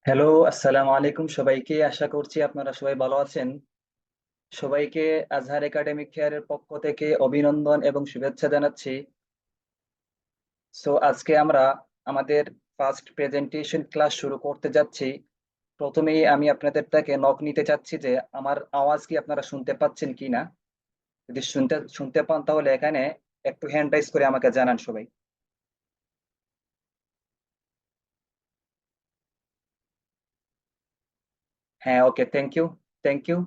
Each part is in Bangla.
হ্যালো, আসসালামু আলাইকুম সবাইকে। আশা করছি আপনারা সবাই ভালো আছেন। সবাইকে আজহার একাডেমিক ফেয়ারের পক্ষ থেকে অভিনন্দন এবং শুভেচ্ছা জানাচ্ছি। আজকে আমরা আমাদের ফার্স্ট প্রেজেন্টেশন ক্লাস শুরু করতে যাচ্ছি। প্রথমেই আমি আপনাদের থেকে নক নিতে চাচ্ছি যে আমার আওয়াজ কি আপনারা শুনতে পাচ্ছেন কিনা। যদি শুনতে শুনতে পান তাহলে এখানে একটু হ্যান্ড রাইজ করে আমাকে জানান সবাই। হ্যাঁ, okay, thank you. Thank you.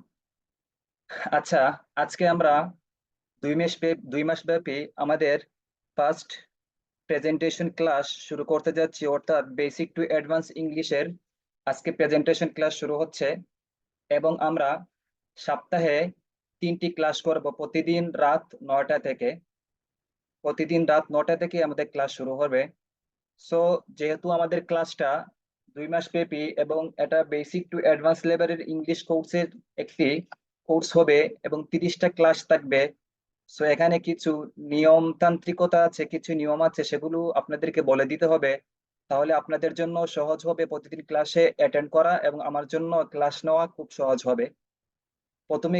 আচ্ছা, আজকে আমরা 2 মাস ব্যাপী আমাদের ফার্স্ট প্রেজেন্টেশন ক্লাস শুরু করতে যাচ্ছি, অর্থাৎ বেসিক টু অ্যাডভান্স ইংলিশের আজকে প্রেজেন্টেশন ক্লাস শুরু হচ্ছে। এবং আমরা সপ্তাহে 3টি ক্লাস করব, প্রতিদিন রাত 9টা থেকে আমাদের ক্লাস শুরু হবে। সো যেহেতু আমাদের ক্লাসটা 2 মাস ব্যাপী এবং এটা বেসিক টু অ্যাডভান্স লেভেলের ইংলিশ কোর্সের একটি কোর্স হবে এবং 30টা ক্লাস থাকবে। সো এখানে কিছু নিয়মতান্ত্রিকতা আছে, কিছু নিয়ম আছে, সেগুলো আপনাদেরকে বলে দিতে হবে। তাহলে আপনাদের জন্য সহজ হবে প্রতিদিন ক্লাসে অ্যাটেন্ড করা এবং আমার জন্য ক্লাস নেওয়া খুব সহজ হবে। প্রথমে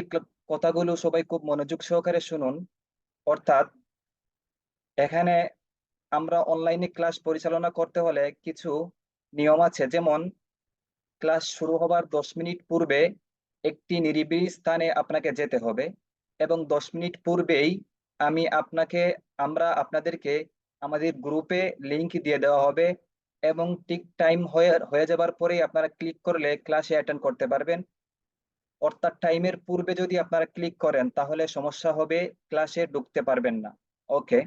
কথাগুলো সবাই খুব মনোযোগ সহকারে শুনুন। অর্থাৎ এখানে আমরা অনলাইনে ক্লাস পরিচালনা করতে হলে কিছু নিয়ম আছে, যেমন ক্লাস শুরু হবার 10 মিনিট পূর্বে একটি নিরিবিলি স্থানে আপনাকে যেতে হবে এবং 10 মিনিট পূর্বেই আমি আপনাকে আমরা আপনাদেরকে আমাদের গ্রুপে লিংক দিয়ে দেওয়া হবে এবং ঠিক টাইম হয়ে হয়ে যাবার পরেই আপনারা ক্লিক করলে ক্লাসে অ্যাটেন্ড করতে পারবেন। অর্থাৎ টাইমের পূর্বে যদি আপনারা ক্লিক করেন তাহলে সমস্যা হবে, ক্লাসে ঢুকতে পারবেন না। ওকে।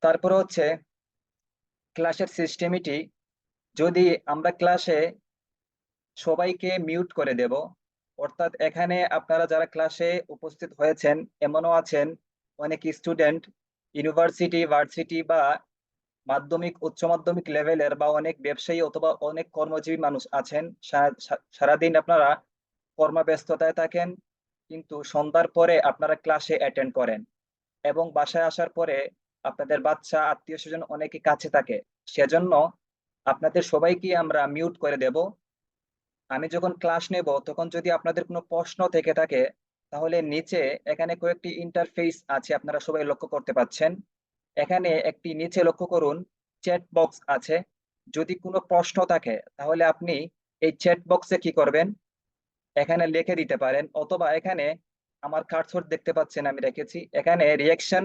তারপরে হচ্ছে ক্লাসের সিস্টেমিটি, যদি আমরা ক্লাসে সবাইকে মিউট করে দেব। অর্থাৎ এখানে আপনারা যারা ক্লাসে উপস্থিত হয়েছেন, এমনও আছেন অনেক স্টুডেন্ট ইউনিভার্সিটি, ভার্সিটি বা মাধ্যমিক উচ্চ মাধ্যমিক লেভেলের বা অনেক ব্যবসায়ী অথবা অনেক কর্মজীবী মানুষ আছেন। সারাদিন আপনারা কর্মব্যস্ততায় থাকেন, কিন্তু সন্ধ্যার পরে আপনারা ক্লাসে অ্যাটেন্ড করেন এবং বাসায় আসার পরে আপনাদের বাচ্চা আত্মীয় স্বজন অনেকে কাছে থাকে। সেজন্য আপনাদের সবাইকে আমরা মিউট করে দেব। আমি যখন ক্লাস নেব তখন যদি আপনাদের কোনো প্রশ্ন থেকে থাকে তাহলে নিচে এখানে কয়েকটি ইন্টারফেস আছে, আপনারা সবাই লক্ষ্য করতে পাচ্ছেন। এখানে একটি নিচে লক্ষ্য করুন, চ্যাট বক্স আছে। যদি কোনো প্রশ্ন থাকে তাহলে আপনি এই চ্যাট বক্সে কি করবেন, এখানে লিখে দিতে পারেন, অথবা এখানে আমার কার্সর দেখতে পাচ্ছেন আমি রেখেছি, এখানে রিয়াকশন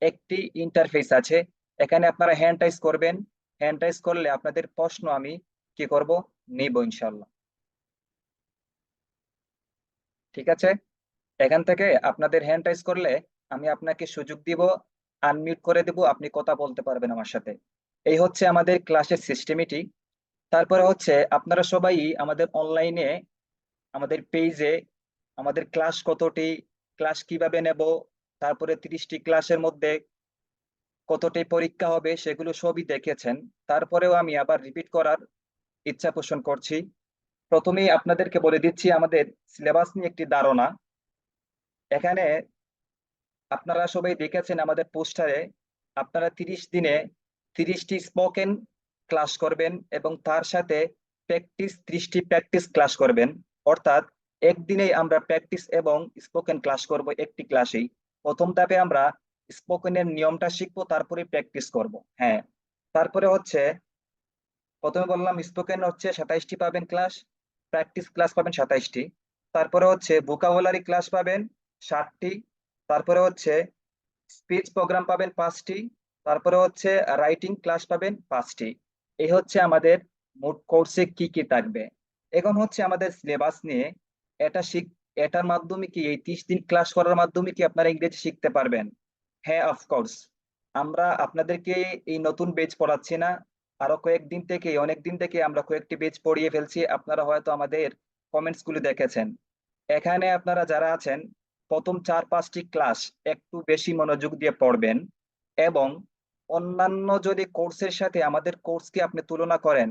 একটি ইন্টারফেস আছে। এখানে আপনারা হ্যান্ড টাইজ করবেন। হ্যান্ড টাইজ করলে আপনাদের প্রশ্ন আমি কি করব, নিব ইনশাল্লাহ। ঠিক আছে। এখান থেকে আপনাদের হ্যান্ড রাইজ করলে আমি আপনাকে সুযোগ দিব, আনমিউট করে দেব, আপনি কথা বলতে পারবেন আমার সাথে। এই হচ্ছে আমাদের ক্লাসের সিস্টেমিটি। তারপরে হচ্ছে আপনারা সবাই আমাদের অনলাইনে আমাদের পেজে আমাদের ক্লাস কতটি, ক্লাস কিভাবে নেব, তারপরে 30টি ক্লাসের মধ্যে কতটি পরীক্ষা হবে সেগুলো সবই দেখেছেন। তারপরেও আমি আবার রিপিট করার ইচ্ছা পোষণ করছি। প্রথমেই আপনাদেরকে বলে দিচ্ছি আমাদের সিলেবাস নিয়ে একটি ধারণা। এখানে আপনারা সবাই দেখেছেন আমাদের পোস্টারে, আপনারা 30 দিনে 30টি স্পোকেন ক্লাস করবেন এবং তার সাথে 30টি প্র্যাকটিস ক্লাস করবেন। অর্থাৎ একদিনেই আমরা প্র্যাকটিস এবং স্পোকেন ক্লাস করব একটি ক্লাসেই। প্রথম ধাপে আমরা স্পোকেনের নিয়মটা শিখবো, তারপরে প্র্যাকটিস করব। হ্যাঁ। তারপরে হচ্ছে প্রথমে বললাম স্পোকেন হচ্ছে 27টি পাবেন ক্লাস, প্র্যাকটিস ক্লাস পাবেন 27টি। তারপরে হচ্ছে ভোকাবুলারি ক্লাস পাবেন 60টি। তারপরে হচ্ছে স্পিচ প্রোগ্রাম পাবেন 5টি। তারপরে হচ্ছে রাইটিং ক্লাস পাবেন 5টি। এই হচ্ছে আমাদের মোট কোর্সে কি কি থাকবে। এখন হচ্ছে আমাদের সিলেবাস নিয়ে, এটা শিখ এটার মাধ্যমে কি এই 30 দিন ক্লাস করার মাধ্যমে কি আপনারা ইংরেজি শিখতে পারবেন? হ্যাঁ, অফকোর্স। আমরা আপনাদেরকে এই নতুন বেচ পড়াচ্ছি না, আরো কয়েকদিন থেকে, অনেক দিন থেকে আমরা কয়েকটি বেচ পড়িয়ে ফেলছি। আপনারা হয়তো আমাদের কমেন্টস গুলো দেখেছেন। এখানে আপনারা যারা আছেন প্রথম 4-5টি ক্লাস একটু বেশি মনোযোগ দিয়ে পড়বেন এবং অন্যান্য যদি কোর্সের সাথে আমাদের কোর্সকে আপনি তুলনা করেন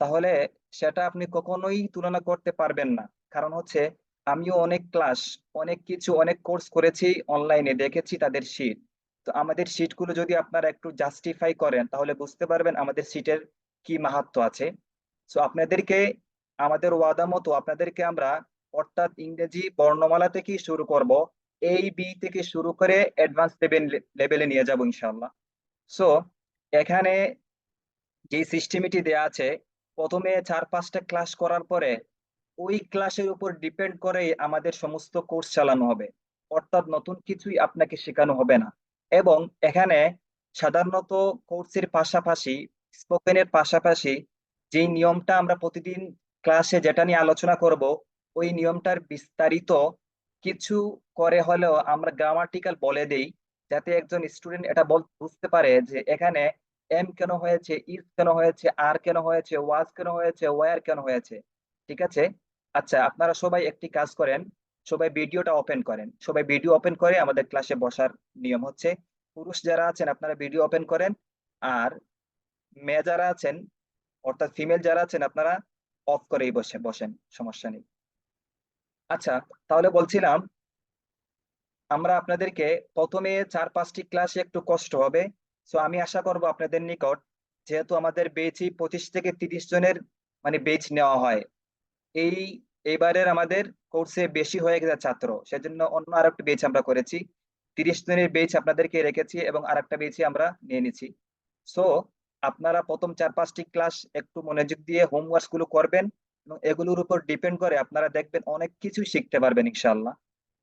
তাহলে সেটা আপনি কখনোই তুলনা করতে পারবেন না। কারণ হচ্ছে আমিও অনেক ক্লাস, অনেক কিছু, অনেক কোর্স করেছি, অনলাইনে দেখেছি তাদের শীট। তো আমাদের শীটগুলো যদি আপনারা একটু জাস্টিফাই করেন তাহলে বুঝতে পারবেন আমাদের শীটের কি মাহাত্ম্য আছে। সো আপনাদেরকে আমাদের ওয়াদা মতো আপনাদেরকে আমরা অর্থাৎ ইংরেজি বর্ণমালা থেকেই শুরু করব, এই বি থেকে শুরু করে অ্যাডভান্স লেভেলে নিয়ে যাব ইনশাআল্লাহ। সো এখানে যে সিস্টেমটি দেয়া আছে, প্রথমে 4-5টা ক্লাস করার পরে ওই ক্লাসের উপর ডিপেন্ড করে আমাদের সমস্ত কোর্স চালানো হবে, অর্থাৎ নতুন কিছুই আপনাকে শেখানো হবে না। এবং এখানে সাধারণত কোর্সের পাশাপাশি, স্পোকেনের পাশাপাশি যে নিয়মটা আমরা প্রতিদিন ক্লাসে যেটা নিয়ে আলোচনা করব, ওই নিয়মটার বিস্তারিত কিছু করে হলেও আমরা গ্রামাটিক্যাল বলে দেই, যাতে একজন স্টুডেন্ট এটা বুঝতে পারে যে এখানে এম কেন হয়েছে, ইজ কেন হয়েছে, আর কেন হয়েছে, ওয়াজ কেন হয়েছে, ওয়ার কেন হয়েছে। ঠিক আছে। আচ্ছা, আপনারা সবাই একটি কাজ করেন, সবাই ভিডিওটা ওপেন করেন, সবাই ভিডিও ওপেন করে আমাদের ক্লাসে বসার নিয়ম হচ্ছে, পুরুষ যারা আছেন আপনারা ভিডিও ওপেন করেন, আর মেয়ে যারা আছেন অর্থাৎ ফিমেল যারা আছেন আপনারা অফ করেই বসেন, সমস্যা নেই। আচ্ছা, তাহলে বলছিলাম আমরা আপনাদেরকে প্রথমে 4-5টি ক্লাসে একটু কষ্ট হবে। সো আমি আশা করব আপনাদের নিকট, যেহেতু আমাদের বেচই 25 থেকে 30 জনের মানে বেচ নেওয়া হয়, এই এবারের আমাদের কোর্সে বেশি হয়ে গেছে ছাত্র, সেজন্য অন্য আরেকটা বেচ আমরা করেছি, 30 জনের বেচ আপনাদেরকে রেখেছি এবং আরেকটা বেচে আমরা নিয়ে নিছি। সো আপনারা প্রথম 4-5টি ক্লাস একটু মনোযোগ দিয়ে হোমওয়ার্ক গুলো করবেন, এবং এগুলোর উপর ডিপেন্ড করে আপনারা দেখবেন অনেক কিছু শিখতে পারবেন ইনশাআল্লাহ।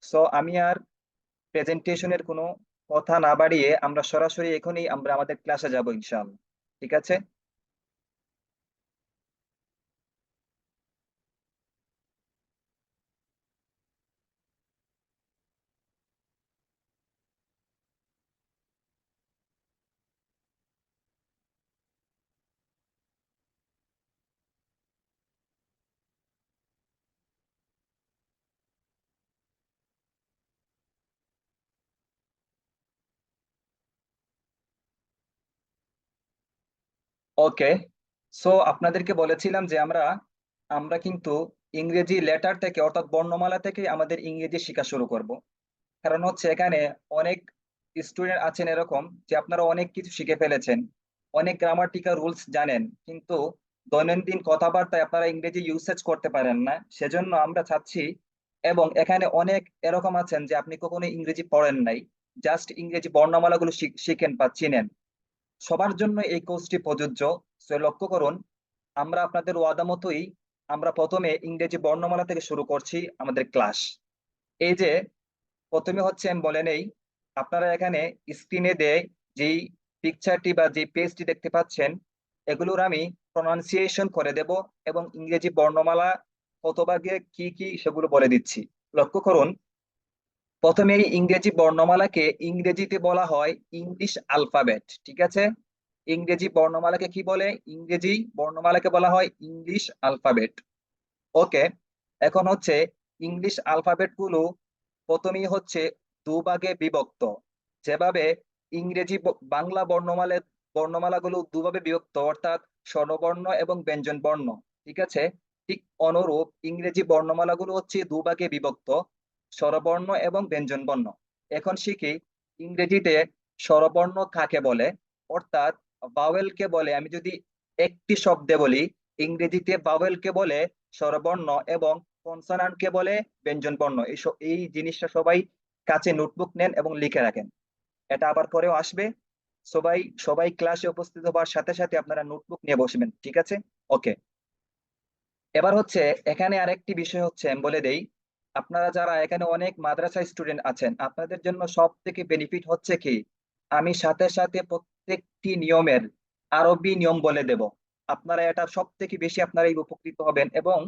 সো আমি আর প্রেজেন্টেশনের কোনো কথা না বাড়িয়ে আমরা সরাসরি এখনই আমরা আমাদের ক্লাসে যাব ইনশাআল্লাহ। ঠিক আছে। ওকে। সো আপনাদেরকে বলেছিলাম যে আমরা আমরা কিন্তু ইংরেজি লেটার থেকে অর্থাৎ বর্ণমালা থেকে আমাদের ইংরেজি শেখা শুরু করব। কারণ হচ্ছে এখানে অনেক স্টুডেন্ট আছেন এরকম যে আপনারা অনেক কিছু শিখে ফেলেছেন, অনেক গ্রামাটিক্যাল রুলস জানেন, কিন্তু দৈনন্দিন কথাবার্তায় আপনারা ইংরেজি ইউসেজ করতে পারেন না, সেজন্য আমরা চাচ্ছি। এবং এখানে অনেক এরকম আছেন যে আপনি কখনো ইংরেজি পড়েন নাই, জাস্ট ইংরেজি বর্ণমালাগুলো শিখেন বা চিনেন, সবার জন্য এই কোর্সটি প্রযোজ্য। সো লক্ষ্য করুন, আমরা আপনাদের ওয়াদা মতোই আমরা প্রথমে ইংরেজি বর্ণমালা থেকে শুরু করছি আমাদের ক্লাস। এই যে প্রথমে হচ্ছে আমি বলে নেই, আপনারা এখানে স্ক্রিনে দেয় যেই পিকচারটি বা যে পেজটি দেখতে পাচ্ছেন, এগুলোর আমি প্রনাউন্সিয়েশন করে দেব এবং ইংরেজি বর্ণমালা কত ভাগে কি কি সেগুলো বলে দিচ্ছি। লক্ষ্য করুন, প্রথমে এই ইংরেজি বর্ণমালাকে ইংরেজিতে বলা হয় ইংলিশ আলফাবেট। ঠিক আছে। ইংরেজি বর্ণমালাকে কি বলে? ইংরেজি বর্ণমালাকে বলা হয় ইংলিশ আলফাবেট। ওকে। এখন হচ্ছে ইংলিশ আলফাবেট গুলো প্রথমেই হচ্ছে দুভাগে বিভক্ত। যেভাবে বাংলা বর্ণমালাগুলো দুভাবে বিভক্ত, অর্থাৎ স্বরবর্ণ এবং ব্যঞ্জন বর্ণ। ঠিক আছে। ঠিক অনুরূপ ইংরেজি বর্ণমালাগুলো হচ্ছে দুভাগে বিভক্ত, স্বরবর্ণ এবং ব্যঞ্জন বর্ণ। এখন শিখি ইংরেজিতে স্বরবর্ণ কাকে বলে, অর্থাৎ ভাওয়েল কে বলে। আমি যদি একটি শব্দে বলি, ইংরেজিতে ভাওয়েল কে বলে স্বরবর্ণ এবং কনসোনান্ট কে বলে ব্যঞ্জন বর্ণ। এই জিনিসটা সবাই কাছে নোটবুক নেন এবং লিখে রাখেন, এটা আবার পরেও আসবে। সবাই সবাই ক্লাসে উপস্থিত হওয়ার সাথে সাথে আপনারা নোটবুক নিয়ে বসবেন। ঠিক আছে। ওকে। এবার হচ্ছে এখানে আরেকটি বিষয় হচ্ছে আমি বলে দেই, আপনারা যারা এখানে অনেক মাদ্রাসা স্টুডেন্ট আছেন, আপনাদের জন্য সব থেকে বেনিফিট হচ্ছে কি, আমি সাথে সাথে প্রত্যেকটি নিয়মের আরবি নিয়ম বলে দেব। আপনারা এটা সব থেকে বেশি আপনারা এই উপকৃত হবেন, এবং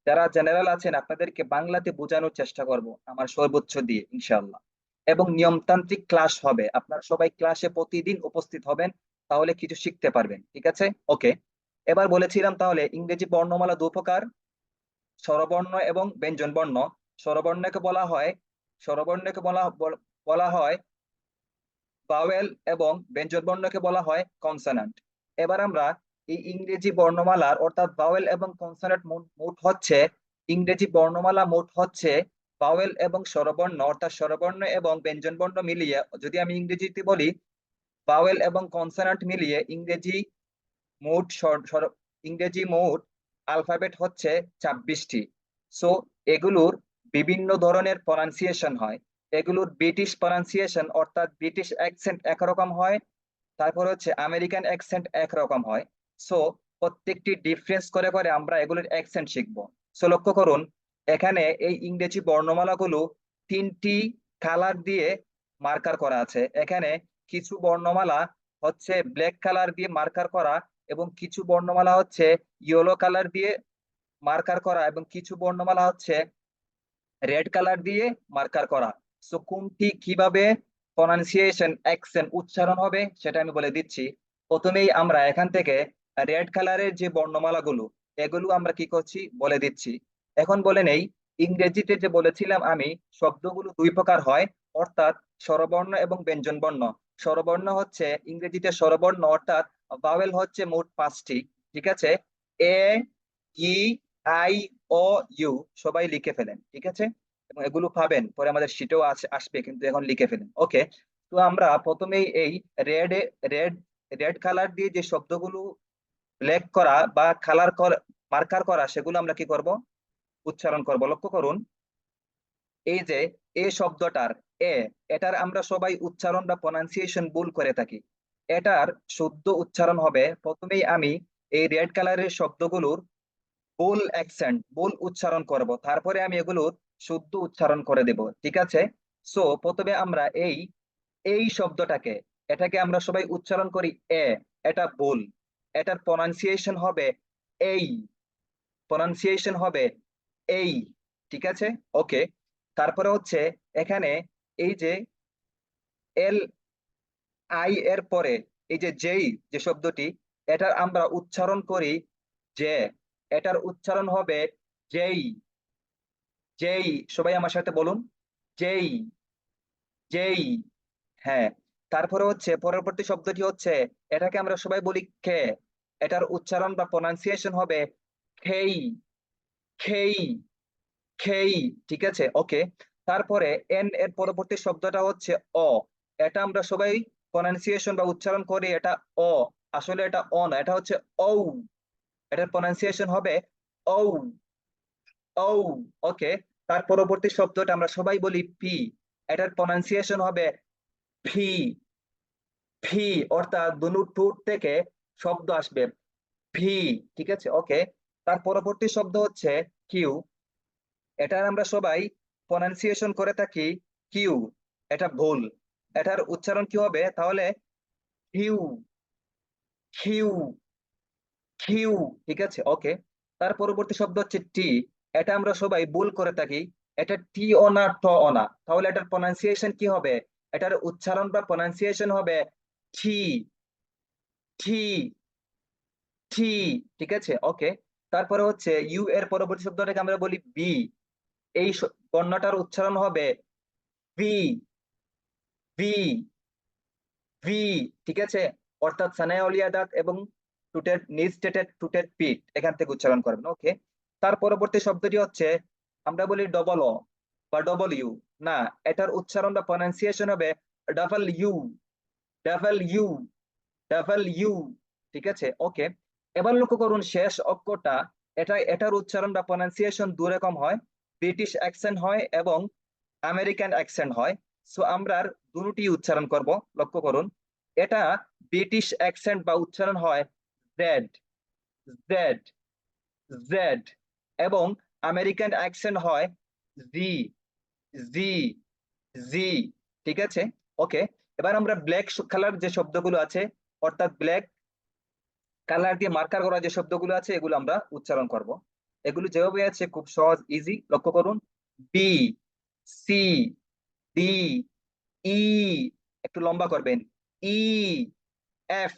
যারা জেনারেল আছেন আপনাদেরকে বাংলাতে বোঝানোর চেষ্টা করব আমার সর্বোচ্চ দিয়ে ইনশাআল্লাহ। এবং নিয়মতান্ত্রিক ক্লাস হবে, আপনারা সবাই ক্লাসে প্রতিদিন উপস্থিত হবেন, তাহলে কিছু শিখতে পারবেন। ঠিক আছে। ওকে। এবার বলেছিলাম তাহলে ইংরেজি বর্ণমালা দু প্রকার, স্বরবর্ণ এবং ব্যঞ্জন বর্ণ। স্বরবর্ণকে বলা হয় স্বরবর্ণকে বলা হয় ভাওয়েল এবং ব্যঞ্জন বর্ণকে বলা হয় কনসোনান্ট। এবার আমরা এই ইংরেজি বর্ণমালার অর্থাৎ ভাওয়েল এবং কনসোনান্ট মোট হচ্ছে, ইংরেজি বর্ণমালা মোট হচ্ছে ভাওয়েল এবং স্বরবর্ণ অর্থাৎ স্বরবর্ণ এবং ব্যঞ্জন বর্ণ মিলিয়ে, যদি আমি ইংরেজিতে বলি ভাওয়েল এবং কনসোনান্ট মিলিয়ে ইংরেজি মোট আলফাবেট হচ্ছে 26টি। সো এগুলোর বিভিন্ন ধরনের প্রনাউন্সিয়েশন হয়। এগুলোর ব্রিটিশ প্রনাউন্সিয়েশন অর্থাৎ ব্রিটিশ অ্যাকসেন্ট একরকম হয়, তারপর হচ্ছে আমেরিকান অ্যাকসেন্ট একরকম হয়। সো প্রত্যেকটি ডিফারেন্স করে করে আমরা এগুলোর অ্যাকসেন্ট শিখবো। সো লক্ষ্য করুন, এখানে এই ইংরেজি বর্ণমালাগুলো তিনটি কালার দিয়ে মার্কার করা আছে। এখানে কিছু বর্ণমালা হচ্ছে ব্ল্যাক কালার দিয়ে মার্কার করা, এবং কিছু বর্ণমালা হচ্ছে ইয়েলো কালার দিয়ে মার্কার করা, এবং কিছু বর্ণমালা হচ্ছে রেড কালার দিয়ে মার্কার করা। সো কোনটি কিভাবে প্রনাউন্সিয়েশন অ্যাকসেন্ট উচ্চারণ হবে সেটা আমি বলে দিচ্ছি। প্রথমেই আমরা এখান থেকে রেড কালারের যে বর্ণমালাগুলো, এগুলো আমরা কি করছি বলে দিচ্ছি। এখন বলে নেই, ইংরেজিতে যে বলেছিলাম আমি, শব্দগুলো দুই প্রকার হয়, অর্থাৎ স্বরবর্ণ এবং ব্যঞ্জন বর্ণ। স্বরবর্ণ হচ্ছে ইংরেজিতে স্বরবর্ণ অর্থাৎ ভাওয়েল হচ্ছে মোট 5টি। ঠিক আছে, এ, ই, আই, ও, ইউ সবাই লিখে ফেলেন, ঠিক আছে? এবং এগুলো পাবেন পরে আমাদের শিটেও আসবে, কিন্তু এখন লিখে ফেলেন। ওকে, তো আমরা প্রথমেই এই রেড রেড রেড কালার দিয়ে যে শব্দগুলো ব্ল্যাক করা বা কালার মার্কার করা, সেগুলো আমরা কি করব, উচ্চারণ করব। লক্ষ্য করুন, এই যে এ শব্দটার এ, এটার আমরা সবাই উচ্চারণ বা প্রনাউন্সিয়েশন ভুল করে থাকি। এটার শুদ্ধ উচ্চারণ হবে, প্রথমেই আমি এই রেড কালারের শব্দগুলোর ভুল অ্যাকসেন্ট ভুল উচ্চারণ করব, তারপরে আমি এগুলোর শুদ্ধ উচ্চারণ করে দেব, ঠিক আছে? সো প্রথমে আমরা এই এই শব্দটাকে, এটাকে আমরা সবাই উচ্চারণ করি এ, এটা ভুল। এটার প্রনাউন্সিয়েশন হবে এই, প্রনাউন্সিয়েশন হবে এই, ঠিক আছে? ওকে, তারপরে হচ্ছে এখানে এই যে এল আই এর পরে এই যে যেই যে শব্দটি, এটার আমরা উচ্চারণ করি যে, এটার উচ্চারণ হবে যেই। যেই, সবাই আমার সাথে বলুন, যেই, যেই। হ্যাঁ, তারপরে হচ্ছে পরবর্তী শব্দটি হচ্ছে, এটাকে আমরা সবাই বলি খে, এটার উচ্চারণ বা প্রনাউন্সিয়েশন হবে খেই, খেই, খেই, ঠিক আছে? ওকে, তারপরে এন এর পরবর্তী শব্দটা হচ্ছে অ, এটা আমরা সবাই প্রনাউন্সিয়েশন বা উচ্চারণ করি এটা অ, আসলে এটা অ না, এটা হচ্ছে ঔ, এটার প্রনাউন্সিয়েশন হবে ঔ, ঔ। ওকে, তার পরবর্তী শব্দটা আমরা সবাই বলি পি, এটার প্রনাউন্সিয়েশন হবে ফি, ফি, অর্থাৎ দুনু ঠোঁট থেকে শব্দ আসবে ভি, ঠিক আছে? ওকে, তার পরবর্তী শব্দ হচ্ছে কিউ, এটার আমরা সবাই প্রনাউন্সিয়েশন করে থাকি কিউ, এটা ভুল। এটার উচ্চারণ কি হবে তাহলে? কিউ, কিউ, কিউ, ঠিক আছে? ওকে, তার পরবর্তী শব্দ হচ্ছে টি, এটা আমরা সবাই ভুল করে থাকি, এটা টি ও না ট ও না, তাহলে এটার প্রনাউন্সিয়েশন কি হবে? এটার উচ্চারণ বা প্রনাউন্সিয়েশন হবে টি, টি, টি, ঠিক আছে? ওকে, তারপরে হচ্ছে ইউ এর পরবর্তী শব্দটাকে আমরা বলি বি, এই বর্ণটার উচ্চারণ হবে বি, বি, ভি, ঠিক আছে? অর্থাৎ সানায়া ওলিয়া দাঁত এবং টুটের নিচ টেটের টুটের পিঠ এখান থেকে উচ্চারণ করবেন। ওকে, তার পরবর্তী শব্দটি হচ্ছে, আমরা বলি ডবল ও বা ডবল ইউ, না, এটার উচ্চারণ বা প্রনাউন্সিয়েশন হবে double you, double you, double you, ঠিক আছে? ওকে, এবার লক্ষ্য করুন শেষ অক্ষরটা, এটার উচ্চারণ বা প্রনাউন্সিয়েশন দু রকম হয়, ব্রিটিশ অ্যাকসেন্ট হয় এবং আমেরিকান অ্যাকসেন্ট হয়। সো আমরা দুটি উচ্চারণ করব। লক্ষ্য করুন, এটা ব্রিটিশ অ্যাকসেন্ট বা উচ্চারণ হয় জেড, জেড, জেড, এবং আমেরিকান অ্যাকসেন্ট হয় জি, জি, জি, ঠিক আছে? ওকে, এবার আমরা ব্ল্যাক কালার যে শব্দগুলো আছে, অর্থাৎ ব্ল্যাক কালার দিয়ে মার্কার করা যে শব্দগুলো আছে, এগুলো আমরা উচ্চারণ করব। এগুলো যেভাবে আছে খুব সহজ, ইজি। লক্ষ্য করুন, বি, সি, ডি, ই, একটু লম্বা করবেন, E, F,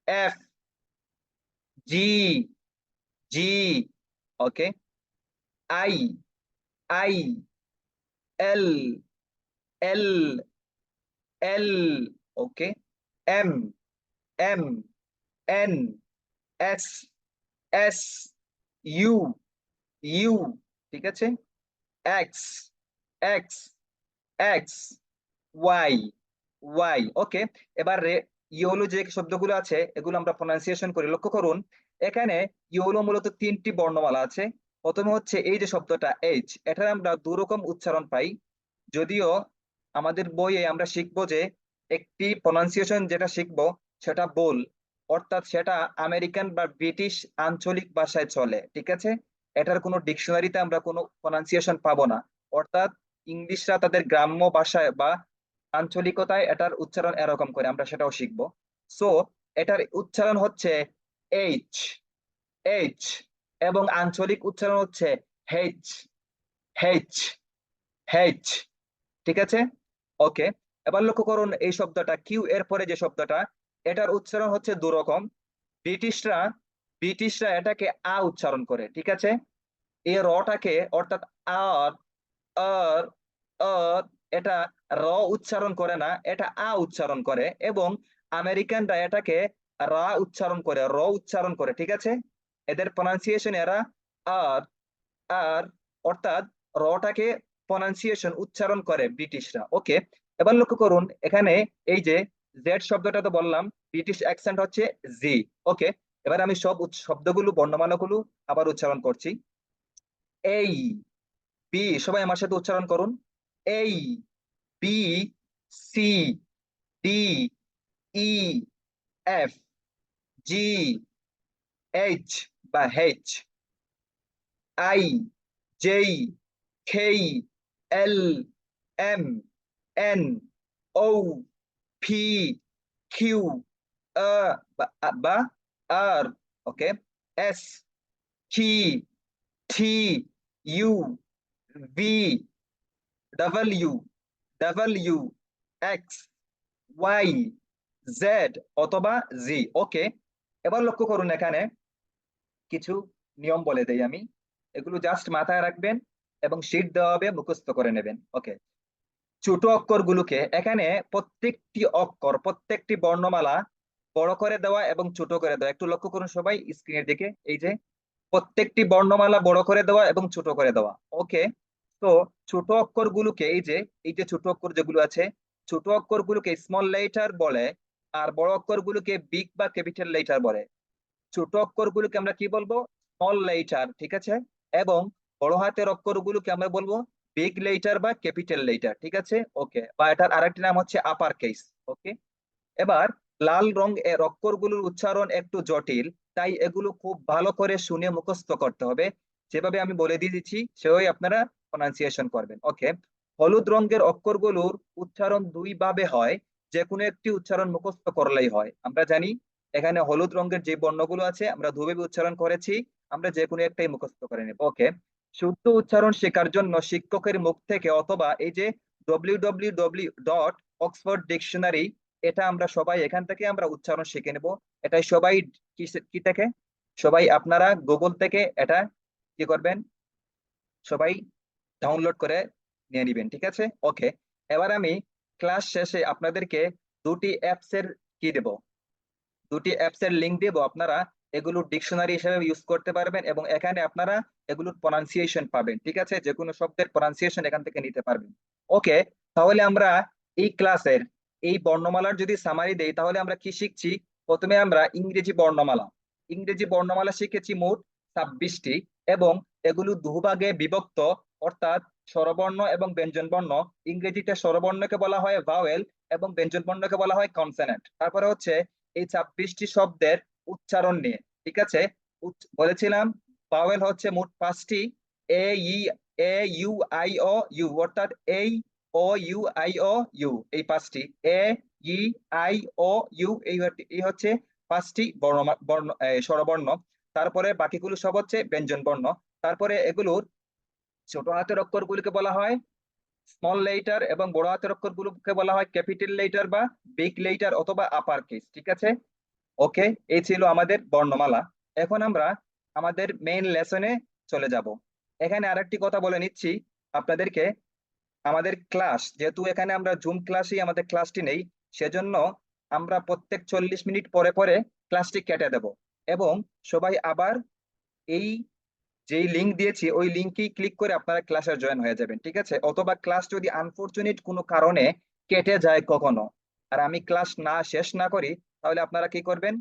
F, G, G, okay, I, I, L, L, L, okay, M, M, N, S, S, U, U, ঠিক আছে? X, X, X, Y, Y, okay. এবার ইয়েলো যে শব্দগুলো আছে, এগুলো আমরা প্রনাউন্সিয়েশন করি। লক্ষ্য করুন, এখানে ই হলো মূলত তিনটি বর্ণমালা আছে। প্রথমে হচ্ছে এই যে শব্দটা এইচ, এটার আমরা দুরকম উচ্চারণ পাই। যদিও আমাদের বইয়ে আমরা শিখবো যে একটি প্রনাউন্সিয়েশন যেটা শিখবো সেটা বোল, অর্থাৎ সেটা আমেরিকান বা ব্রিটিশ আঞ্চলিক ভাষায় চলে, ঠিক আছে। এটার কোনো ডিকশনারিতে আমরা কোনো প্রনাউন্সিয়েশন পাবো না, অর্থাৎ ইংলিশরা তাদের গ্রাম্য ভাষায় বা আঞ্চলিকতায় এটার উচ্চারণ এরকম করে, আমরা সেটাও শিখবো। সো এটার উচ্চারণ হচ্ছে এইচ, এইচ, এবং আঞ্চলিক উচ্চারণ হচ্ছে হেচ, হেচ, হেচ, ঠিক আছে। ওকে, এবার লক্ষ্য করুন এই শব্দটা কিউ এর পরে যে শব্দটা, এটার উচ্চারণ হচ্ছে দুরকম। ব্রিটিশরা ব্রিটিশরা এটাকে আ উচ্চারণ করে, ঠিক আছে। এই রটাকে অর্থাৎ আর, আর, আর, এটা র উচ্চারণ করে না, এটা আ উচ্চারণ করে। এবং আমেরিকানরা এটাকে রা উচ্চারণ করে, র উচ্চারণ করে, ঠিক আছে। এদের প্রনাউন্সিয়েশন এরা আর, আর, অর্থাৎ রটাকে প্রনাউন্সিয়েশন উচ্চারণ করে ব্রিটিশরা। ওকে, এবার লক্ষ্য করুন এখানে এই যে জেড শব্দটা তো বললাম ব্রিটিশ অ্যাকসেন্ট হচ্ছে জি। ওকে, এবার আমি সব শব্দগুলো বর্ণমালাগুলো আবার উচ্চারণ করছি। এই, বি, সবাই আমার সাথে উচ্চারণ করুন। A, B, C, D, E, F, G, H বা H, I, J, K, L, M, N, O, P, Q, বা R, okay, S, T, T, U, V, W, W, X, Y, Z অথবা জি। ওকে, এবার লক্ষ্য করুন এখানে কিছু নিয়ম বলে দেই আমি, এগুলো জাস্ট মাথায় রাখবেন এবং শীট দেওয়া হবে, মুখস্থ করে নেবেন। ওকে, ছোট অক্ষরগুলোকে এখানে প্রত্যেকটি অক্ষর, প্রত্যেকটি বর্ণমালা বড় করে দেওয়া এবং ছোট করে দেওয়া, একটু লক্ষ্য করুন সবাই স্ক্রিনের দিকে, এই যে প্রত্যেকটি বর্ণমালা বড় করে দেওয়া এবং ছোট করে দেওয়া। ওকে, তো ছোট অক্ষরগুলোকে এই যে ছোট অক্ষর যেগুলো আছে, ছোট অক্ষরগুলোকে স্মল লেটার বলে, আর বড় অক্ষরগুলোকে বিগ বা ক্যাপিটাল লেটার বলে। ছোট অক্ষরগুলোকে আমরা কি বলবো? স্মল লেটার, ঠিক আছে। এবং বড় হাতের অক্ষরগুলোকে আমরা বলবো বিগ লেটার বা ক্যাপিটাল লেটার, ঠিক আছে। ওকে, বা এটার আরেকটি নাম হচ্ছে আপার কেস। ওকে, এবার লাল রং এর অক্ষরগুলোর উচ্চারণ একটু জটিল, তাই এগুলো খুব ভালো করে শুনে মুখস্থ করতে হবে। যেভাবে আমি বলে দিয়ে দিচ্ছি সেভাবে আপনারা প্রনাউন্সিয়েশন করবেন। ওকে, হলুদ রঙের অক্ষরগুলোর উচ্চারণ দুই ভাবে হয়, যে কোনো একটি উচ্চারণ মুখস্থ করলেই হয়। আমরা জানি এখানে হলুদ রঙের যে বর্ণগুলো আছে আমরা দুভাবে উচ্চারণ করেছি, আমরা যে কোনো একটাই মুখস্থ করে নেব। ওকে, শুদ্ধ উচ্চারণ শেখার জন্য শিক্ষকের মুখ থেকে অথবা এই যে www.oxford dictionary, এটা আমরা সবাই এখান থেকে আমরা উচ্চারণ শিখে নেব। এটাই সবাই কি থেকে, সবাই আপনারা গুগল থেকে এটা কি করবেন, সবাই ডাউনলোড করে নিয়ে নিবেন, ঠিক আছে। ওকে, এবার আমি ক্লাস শেষে আপনাদেরকে দুটি অ্যাপস এর কি দেব, দুটি অ্যাপস এর লিংক দেব, আপনারা এগুলো ডিকশনারি হিসেবে ইউজ করতে পারবেন এবং এখানে আপনারা এগুলোর প্রনাউন্সিয়েশন পাবেন, ঠিক আছে। যে কোনো শব্দের প্রনাউন্সিয়েশন এখান থেকে নিতে পারবেন। ওকে, তাহলে আমরা এই ক্লাসের এই বর্ণমালার যদি সামারি দেই তাহলে আমরা কি শিখছি? প্রথমে আমরা ইংরেজি বর্ণমালা শিখেছি মোট 26টি, এবং এগুলো দুভাগে বিভক্ত, অর্থাৎ স্বরবর্ণ এবং ব্যঞ্জন বর্ণ। ইংরেজিতে স্বরবর্ণকে বলা হয় ভাওয়েল এবং ব্যঞ্জন বর্ণকে বলা হয় কনসোনেন্ট। তারপরে হচ্ছে এই 26টি শব্দের উচ্চারণ নিয়ে, ঠিক আছে। বলেছিলাম ভাওয়েল হচ্ছে মোট 5টি, এ, ই, এ, ইউ, আই, ও, ইউ, অর্থাৎ এই, ও, ইউ, আই, ও, ইউ, এই 5টি, এ, ই, আই, ও, ইউ, এই হচ্ছে 5টি বর্ণ স্বরবর্ণ। তারপরে বাকিগুলো সব হচ্ছে ব্যঞ্জন বর্ণ। তারপরে এগুলোর ছোট হাতের অক্ষরগুলিকে বলা হয় স্মল লেটার এবং বড় হাতের অক্ষরগুলোকে বলা হয় ক্যাপিটাল লেটার বা বিগ লেটার অথবা আপার কেস, ঠিক আছে। ওকে, এই ছিল আমাদের বর্ণমালা। এখন আমরা আমাদের মেইন লেসনে চলে যাব। এখানে আরেকটি কথা বলে নিচ্ছি আপনাদেরকে, আমাদের ক্লাস যেহেতু এখানে আমরা জুম ক্লাসেই আমাদের ক্লাসটি নেই, সেজন্য আমরা প্রত্যেক 40 মিনিট পরে পরে ক্লাসটি কেটে দেব, এবং সবাই আবার এই যেই লিংক দিয়েছি ওই লিংকেই ক্লিক করে আপনারা ক্লাসে জয়েন হয়ে যাবেন, ঠিক আছে। অথবা ক্লাস যদি আনফরচুনেট কোনো কারণে কেটে যায় কখনো, আর আমি ক্লাস শেষ না করি, তাহলে আপনারা কি করবেন,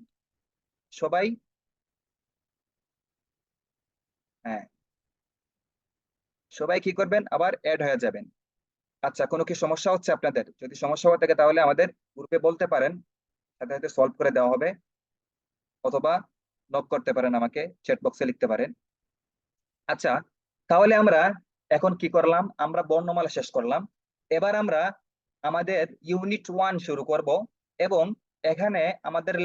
সবাই সবাই কি করবেন, আবার অ্যাড হয়ে যাবেন। আচ্ছা, কোনো কি সমস্যা হচ্ছে আপনাদের? যদি সমস্যা হয়ে থাকে তাহলে আমাদের গ্রুপে বলতে পারেন, সাথে সাথে সলভ করে দেওয়া হবে, অথবা নক করতে পারেন, আমাকে চ্যাট বক্সে লিখতে পারেন। আচ্ছা, তাহলে আমরা এখন কি করলাম, আমরা বর্ণমালা শেষ করলাম। এবার আমরা আমাদের ইউনিট 1 শুরু করব। এবং এখানে আমাদের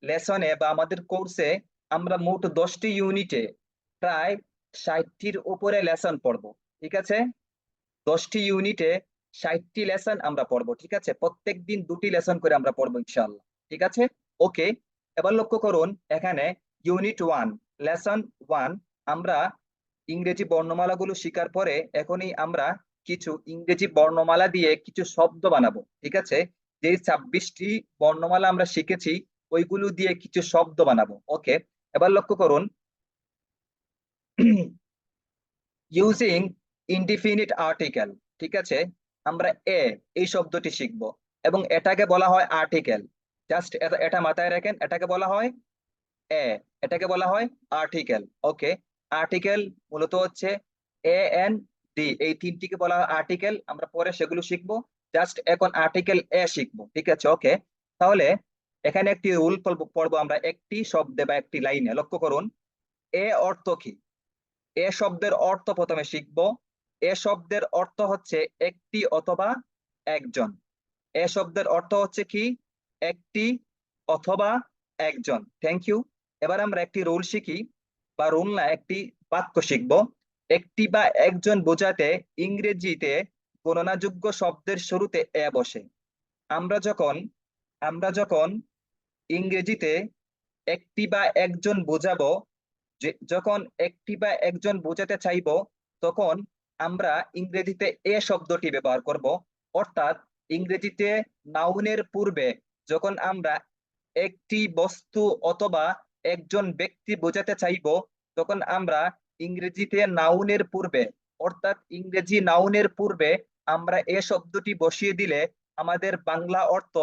লেসনে বা আমাদের কোর্সে আমরা মোট 10টি ইউনিটে প্রায় 60টির উপরে লেসন পড়বো। ঠিক আছে, 10টি ইউনিটে 60টি লেসন আমরা পড়বো। ঠিক আছে, প্রত্যেক দিন 2টি লেসন করে আমরা পড়বো ইনশাআল্লাহ। ঠিক আছে, ওকে। এবার লক্ষ্য করুন, এখানে ইউনিট 1 লেসন 1 আমরা ইংরেজি বর্ণমালাগুলো শেখার পরে এখনই আমরা কিছু ইংরেজি বর্ণমালা দিয়ে কিছু শব্দ বানাবো। ঠিক আছে, যে 26টি বর্ণমালা আমরা শিখেছি ওইগুলো দিয়ে কিছু শব্দ বানাবো। ওকে, এবার লক্ষ্য করুন, ইউজিং ইনডিফিনিট আর্টিকেল। ঠিক আছে, আমরা এই শব্দটি শিখব এবং এটাকে বলা হয় আর্টিকেল। জাস্ট এটা মাথায় রাখেন, এটাকে বলা হয় এ, এটাকে বলা হয় আর্টিকেল। ওকে, আর্টিকেল মূলত হচ্ছে AND, এই তিনটিকে বলা হয় আর্টিকেল। আমরা পরে সেগুলো শিখবো, জাস্ট এখন আর্টিকেল শিখবো। ঠিক আছে, ওকে। তাহলে এখানে একটি রুল পড়বো আমরা একটি শব্দে বা একটি লাইনে। লক্ষ্য করুন, অর্থ কি? শব্দের অর্থ প্রথমে শিখবো। শব্দের অর্থ হচ্ছে একটি অথবা একজন। শব্দের অর্থ হচ্ছে কি? একটি অথবা একজন। Thank you. এবার আমরা একটি রুল শিখি, বা রুল না, একটি বাক্য শিখবো। একটি বা একজন বোঝাতে ইংরেজিতে গণনাযোগ্য শব্দের শুরুতে বসে। আমরা যখন আমরা যখন ইংরেজিতে একটি বা একজন বোঝাবো, যখন একটি বা একজন বোঝাতে চাইবো, তখন আমরা ইংরেজিতে শব্দটি ব্যবহার করব। অর্থাৎ ইংরেজিতে নাউনের পূর্বে যখন আমরা একটি বস্তু অথবা একজন ব্যক্তি বোঝাতে চাইবো, তখন আমরা ইংরেজিতে নাউনের পূর্বে, অর্থাৎ ইংরেজি নাউনের পূর্বে আমরা শব্দটি বসিয়ে দিলে আমাদের বাংলা অর্থ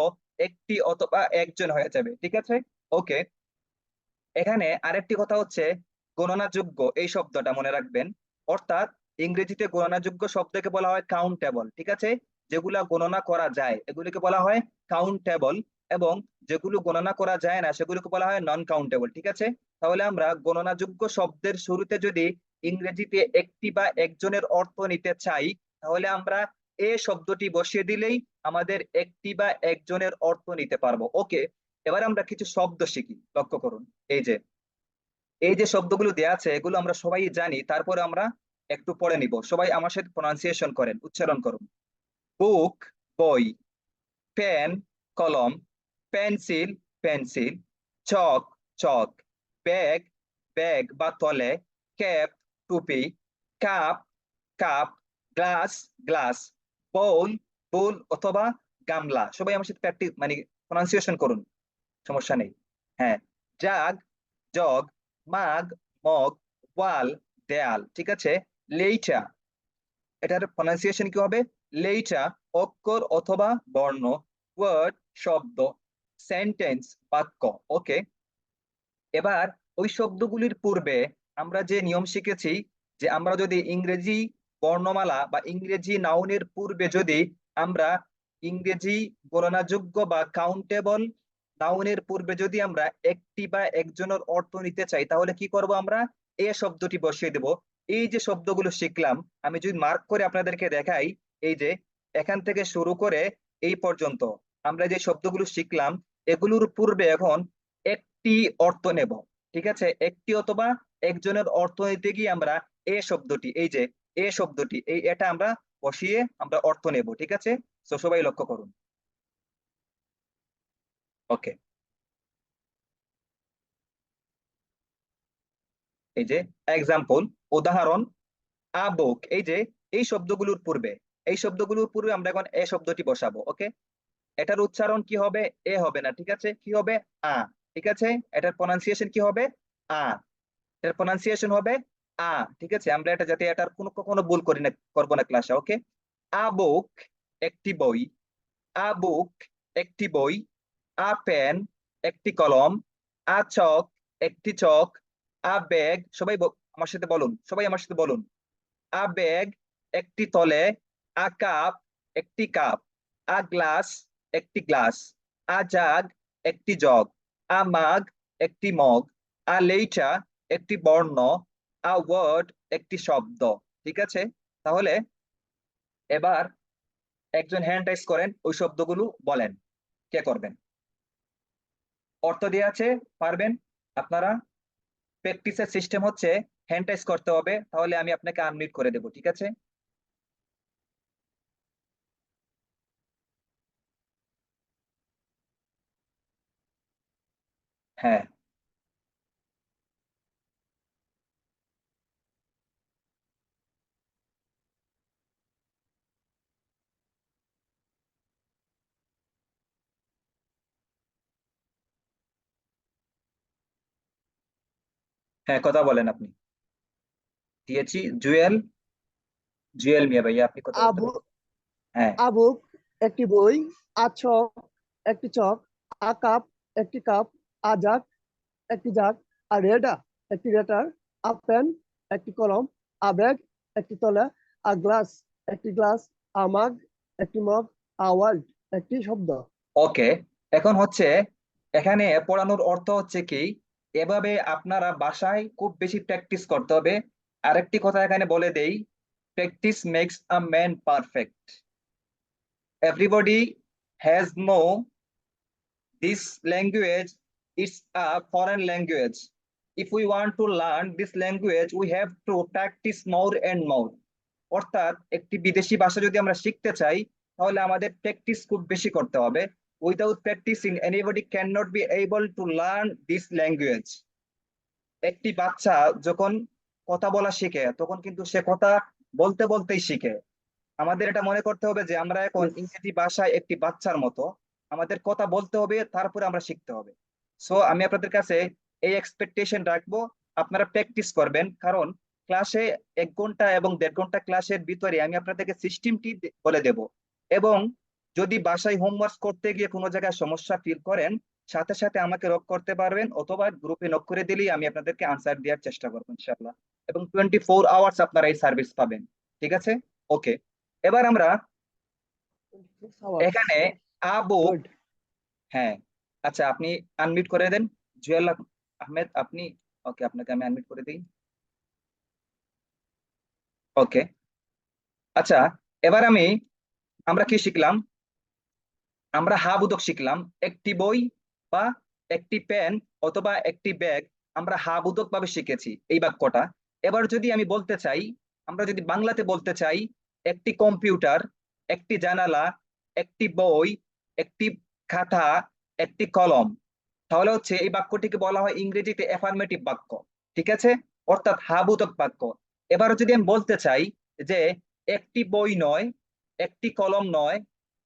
একটি অথবা একজন হয়ে যাবে। ঠিক আছে, ওকে। এখানে আরেকটি কথা হচ্ছে গণনাযোগ্য, এই শব্দটা মনে রাখবেন। অর্থাৎ ইংরেজিতে গণনাযোগ্য শব্দকে বলা হয় কাউন্টেবল। ঠিক আছে, যেগুলা গণনা করা যায় এগুলিকে বলা হয় কাউন্টেবল, এবং যেগুলো গণনা করা যায় না সেগুলোকে বলা হয় নন কাউন্টেবল। ঠিক আছে, তাহলে আমরা গণনাযোগ্য শব্দের শুরুতে যদি ইংরেজিতে একটি বা একজনের অর্থ নিতে চাই, তাহলে আমরা শব্দটি বসিয়ে দিলেই আমাদের একটি বা একজনের অর্থ নিতে পারবো। ওকে, এবার আমরা কিছু শব্দ শিখি। লক্ষ্য করুন, এই যে এই যে শব্দগুলো দেয়া আছে এগুলো আমরা সবাই জানি, তারপরে আমরা একটু পড়ে নিব। সবাই আমার সাথে প্রনাউন্সিয়েশন করেন, উচ্চারণ করুন। বুক, বই। পেন, কলম। Pencil, pencil. Chalk, chalk. Bag, bag বা তলে। ক্যাপ, টুপি। Cup, cup. Glass, glass. Bowl, bowl অথবা গামলা। সবাই আমার সাথে প্র্যাকটিস মানে প্রনাউন্সিয়েশন করুন, সমস্যা নেই। হ্যাঁ, জাগ, জগ। মাগ, মগ। ওয়াল, দেয়াল। ঠিক আছে, লেইটা, এটার প্রনাউন্সিয়েশন কি হবে? লেইটা, অক্ষর অথবা বর্ণ। ওয়ার্ড, শব্দ। সেন্টেন্স, বাক্য। ওকে, এবার ওই শব্দগুলির পূর্বে আমরা যে নিয়ম শিখেছি, যে আমরা যদি ইংরেজি বর্ণমালা বা ইংরেজি নাউনের পূর্বে যদি আমরা ইংরেজি গণনাযোগ্য বা কাউন্টেবল নাউনের পূর্বে যদি আমরা একটি বা একজনের অর্থ নিতে চাই, তাহলে কি করব, আমরা শব্দটি বসিয়ে দেব। এই যে শব্দগুলো শিখলাম, আমি যদি মার্ক করে আপনাদেরকে দেখাই, এই যে এখান থেকে শুরু করে এই পর্যন্ত আমরা যে শব্দগুলো শিখলাম, এগুলোর পূর্বে এখন একটি অর্থ নেব। ঠিক আছে, একটি অথবা একজনের অর্থ নিতে গিয়ে আমরা শব্দটি, এই যে শব্দটি, এটা আমরা বসিয়ে আমরা অর্থ নেব। ঠিক আছে, তো সবাই লক্ষ্য করুন। ওকে, এই যে এক্সাম্পল, উদাহরণ। আ বুক, এই যে এই শব্দগুলোর পূর্বে আমরা এখন শব্দটি বসাবো। ওকে, এটার উচ্চারণ কি হবে? হবে না। ঠিক আছে, কি হবে? আ। ঠিক আছে, এটার প্রনাউন্সিয়েশন কি হবে? আ। এটার প্রনাউন্সিয়েশন হবে আ। ঠিক আছে, আমরা এটা যাতে এটার কোনো কখনো ভুল করি না, করবো না ক্লাসে। ওকে, আ বুক, একটি বই। আ বুক, একটি বই। আ পেন, একটি কলম। আ চক, একটি চক। আ ব্যাগ, সবাই আমার সাথে বলুন, সবাই আমার সাথে বলুন। আ ব্যাগ একটি তলে, আ কাপ একটি কাপ, আ গ্লাস একটি গ্লাস, আ জাগ একটি জগ, আ মাগ একটি মগ, আ লেইটা একটি বর্ণ, আ ওয়ার্ড একটি শব্দ। ঠিক আছে, তাহলে এবার একজন হ্যান্ড রাইজ করেন, ওই শব্দগুলো বলেন। কে করবেন? অর্থ দেওয়া আছে, পারবেন আপনারা? প্র্যাকটিসের সিস্টেম হচ্ছে হ্যান্ড রাইজ করতে হবে, তাহলে আমি আপনাকে আনমিউট করে দেবো, ঠিক আছে? হ্যাঁ, হ্যাঁ, কথা বলেন আপনি। দিয়েছি জুয়েল। জুয়েল মিয়া ভাইয়া, আপনি কথা বলতে আবু পারেন। হ্যাঁ, আবুক একটি বই, আছক একটি চক, আকাপ একটি কাপ, আজাক একটি জাক, আরেডা একটি রেটার, আপেন একটি কলম, আবেগ একটি তলে, গ্লাস একটি গ্লাস, আমাগ একটি মগ, আওয়ার্ড একটি শব্দ। ওকে। এখন হচ্ছে এখানে পড়ানোর অর্থ হচ্ছে কি, এভাবে আপনারা বাসায় খুব বেশি প্র্যাকটিস করতে হবে। আরেকটি কথা এখানে বলে দেই, practice makes a man perfect. Everybody has know this language is a foreign language. If we want to learn this language, we have to practice more and more. অর্থাৎ একটি বিদেশি ভাষা যদি আমরা শিখতে চাই, তাহলে আমাদের প্র্যাকটিস খুব বেশি করতে হবে। Without practising anybody can not be able to learn this language. একটি বাচ্চা যখন কথা বলা শিখে, তখন কিন্তু সে কথা বলতে বলতেই শিখে। আমাদের এটা মনে করতে হবে যে আমরা এখন Yes. ইংরেজি ভাষায় একটি বাচ্চার মতো, আমাদের কথা বলতে হবে, তারপরে আমরা শিখতে হবে। সো আমি আপনাদের কাছে এই এক্সপেকটেশন রাখবো, আপনারা প্র্যাকটিস করবেন। কারণ ক্লাসে 1 ঘন্টা এবং 1.5 ঘন্টা ক্লাসের ভিতরে আমি আপনাদেরকে সিস্টেমটি বলে দেব। এবং যদি বাসায় হোমওয়ার্ক করতে গিয়ে কোনো জায়গায় সমস্যা ফিল করেন, সাথে সাথে আমাকে নক করতে পারবেন, অথবা গ্রুপে নক করে দিলেই আমি আপনাদেরকে আনসার দেওয়ার চেষ্টা করবো ইনশাআল্লাহ। এবং 24 আওয়ার্স আপনারা এই সার্ভিস পাবেন। ঠিক আছে, ওকে। এবার আমরা 26 hours. এখানে বুক। Good. হ্যাঁ, আচ্ছা, আপনি আনমিউট করে দেন জুয়েল আহমেদ, আপনি। ওকে, আপনাকে আমি আনমিউট করে দিই। ওকে, আচ্ছা, এবার আমরা কি শিখলাম? আমরা হাবুদক শিখলাম। একটি বই বা একটি পেন অথবা একটি ব্যাগ, আমরা হাবুদক ভাবে শিখেছি এই বাক্যটা। এবার যদি আমি বলতে চাই, আমরা যদি বাংলাতে বলতে চাই, একটি কম্পিউটার, একটি জানালা, একটি বই, একটি খাতা, একটি কলম, তাহলে হচ্ছে এই বাক্যটিকে বলা হয় ইংরেজিতে অ্যাফার্মেটিভ বাক্য। ঠিক আছে, অর্থাৎ হাবোধক বাক্য। এবার যদি আমি বলতে চাই যে একটি বই নয়, একটি কলম নয়,